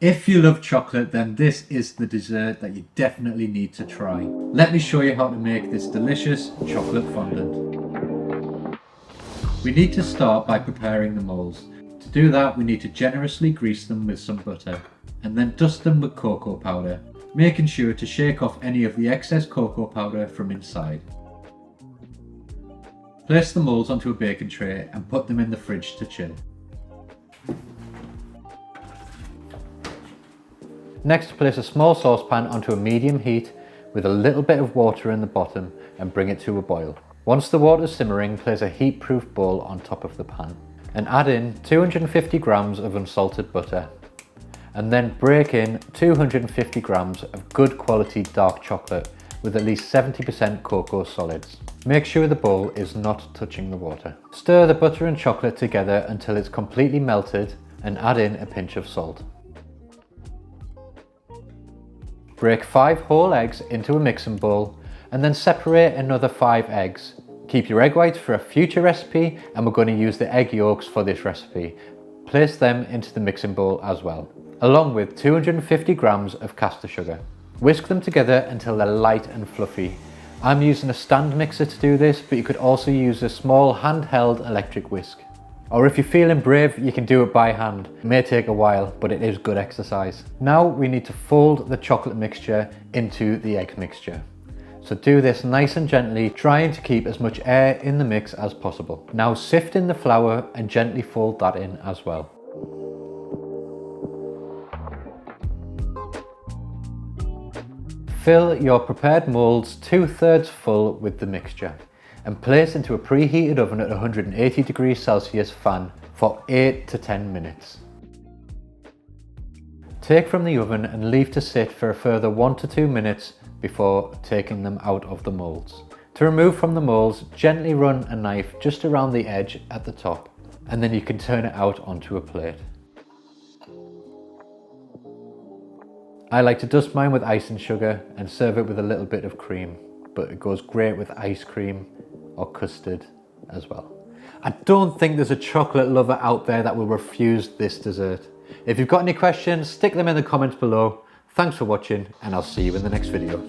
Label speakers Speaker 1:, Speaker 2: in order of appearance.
Speaker 1: If you love chocolate, then this is the dessert that you definitely need to try. Let me show you how to make this delicious chocolate fondant. We need to start by preparing the moulds. To do that, we need to generously grease them with some butter and then dust them with cocoa powder, making sure to shake off any of the excess cocoa powder from inside. Place the moulds onto a baking tray and put them in the fridge to chill. Next, place a small saucepan onto a medium heat with a little bit of water in the bottom and bring it to a boil. Once the water is simmering, place a heat-proof bowl on top of the pan and add in 250 grams of unsalted butter, and then break in 250 grams of good quality dark chocolate with at least 70% cocoa solids. Make sure the bowl is not touching the water. Stir the butter and chocolate together until it's completely melted and add in a pinch of salt. Break 5 whole eggs into a mixing bowl and then separate another 5 eggs. Keep your egg whites for a future recipe, and we're going to use the egg yolks for this recipe. Place them into the mixing bowl as well, along with 250 grams of caster sugar. Whisk them together until they're light and fluffy. I'm using a stand mixer to do this, but you could also use a small handheld electric whisk. Or if you're feeling brave, you can do it by hand. It may take a while, but it is good exercise. Now we need to fold the chocolate mixture into the egg mixture. So do this nice and gently, trying to keep as much air in the mix as possible. Now sift in the flour and gently fold that in as well. Fill your prepared moulds 2/3 full with the mixture and place into a preheated oven at 180 degrees Celsius fan for 8 to 10 minutes. Take from the oven and leave to sit for a further 1 to 2 minutes before taking them out of the moulds. To remove from the moulds, gently run a knife just around the edge at the top, and then you can turn it out onto a plate. I like to dust mine with icing sugar and serve it with a little bit of cream, but it goes great with ice cream or custard as well. I don't think there's a chocolate lover out there that will refuse this dessert. If you've got any questions, stick them in the comments below. Thanks for watching, and I'll see you in the next video.